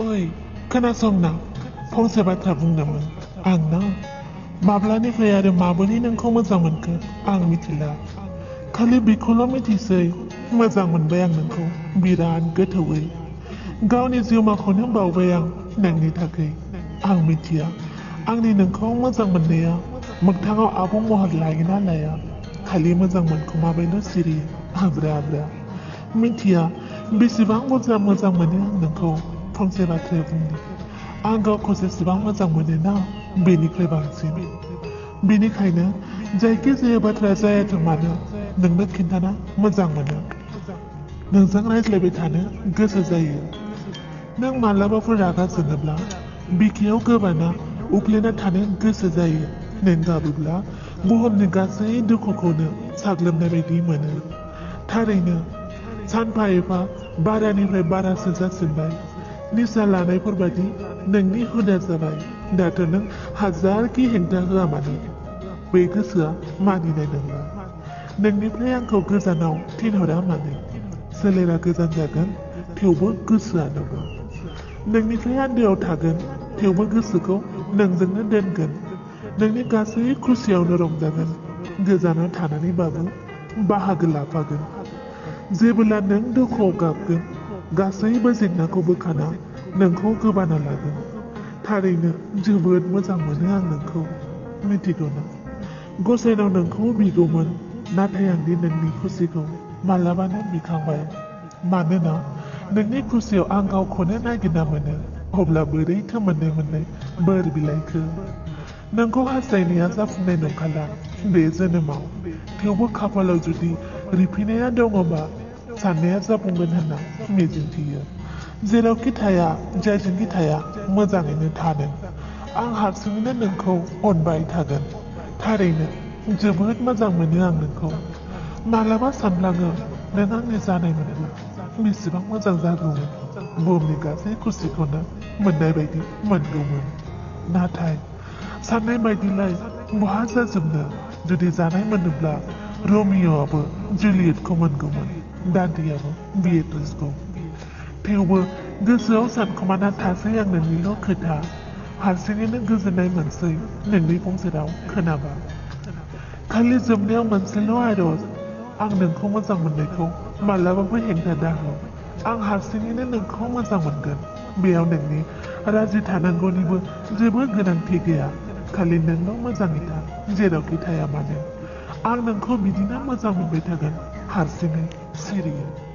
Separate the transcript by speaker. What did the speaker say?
Speaker 1: ओइ खोनासंना फंसे बाथ्रा बुंदोंमोन आंना माब्लानिफ्राय आरो माबोरै नोंखौ मोजां मोनखो आं मिथिला खालि बेखौल' मिथिसै मोजां मोनबाय आं नोंखौ बिराद गोथौवै गावनि जिउमाखौनो बावबाय आं नोंनि थाखाय आं मिथिया आंनि नोंखौ मोजां मोननाया मोगथाङाव आबुं महर लायोना लाया खालि मोजां मोनखुमाबायल' सिरि आब्रा आब्रा मिथिया बेसेबां बुरजा मोजां मोनो आं नोंखौ फंसे बाथ्राया बुंदों आं गावखौ जेसेबां मोजां मोनोना बेनिख्रुइ बांसिन बेनिखायनो जायखिजाया बाथ्रा जायाथों मानो नोंनो खिन्थाना मोजां मोनो नोंजों रायज्लायबाय थानो गोसो जायो नों मालाबाफोर रागा जोङोब्ला बिखायाव गोबाना उफ्लेना थानो गोसो जायो नों गाबोब्ला बुहुमनि गासै दुखुखौनो साग्लोबनाय बायदि मोनो थारैनो सानफा एफा बारानिफ्राय बारासो जासिनबाय निसा लानायफोरबादि नोंनि हुदा जाबाय दाथ' नों हाजारखि हेंथा होआ मानो बे गोसोआ मानिनाय नंला नोंनिफ्राय आंखौ गोजानाव थिनहरा मानो सोलेरा गोजान जागोन थेवबो गोसोआ नंगौ नोंनिफ्राय आन्दोआव थागोन थेवबो गोसोखौ नोंजोंनो दोनगोन नोंनि गासै खुसियावनो रंजागोन गोजानाव थानानैबाबो बाहागो लाफागोन जेब्ला नों दुखुआव गाबगोन गासैबो जेंनाखौ बोखाना नोंखौ गोबाना लागोन थारैनो जोबोद मोजां मोनो आं नोंखौ मिथिगौ ना गसाइनाव नोंखौ बिगौमोन नाथाय आंदि नोंनि खुसिखौ मालाबानो बिखांबाय मानोना नोंनि खुसियाव आं गावखौनो नागिरना मोनो अब्ला बोरैथो मोननाय बोर बिलाइखो नोंखौ हास्थायनाया जाफुंनाय नंखाला बे जोनोमाव थेवबो खाफालाव जुदि रिफिनाया दङबा साननाया जाफुंगोन होनना मिजिंथियो जेरावखि थाया जायजोंखि थाया मोजाङैनो थादों आं हारसिङैनो नोंखौ अनबाय थागोन थारैनो जोबोद मोजां मोनो आं नोंखौ मालाबा सानफ्लाङो नों आंनि जानाय मोनब्ला बेसेबां मोजां जागौमोन बुहुमनि गासै खुसिखौनो मोननाय बायदि मोनगौमोन नाथाय साननाय बायदिलाय बहा जाजोबनो जुदि जानाय मोनोब्ला रमिय'आबो जुलियटखौ मोनगौमोन दान्दियाबो बिएट्रिसखौ थेवबो गोसोआव सानखोमाना थासै आं नोंनिल' खोथा हारसिङैनो गोजोननाय मोनसै नोंनि फंसे राव खोनाबा खालि जोबनायाव मोनसेल' आरज आं नोंखौ मोजां मोननायखौ मालाबाबो हेंथा दाहो आं हारसिङैनो नोंखौ मोजां मोनगोन बेयाव नोंनि राजि थानांगौनिबो जेबो गोनांथि गैया खालि नोंल' मोजाङै था जेरावखि थाया मानो आं नोंखौ बिदिनो मोजां मोनबाय थागोन हारसिङै सिरियै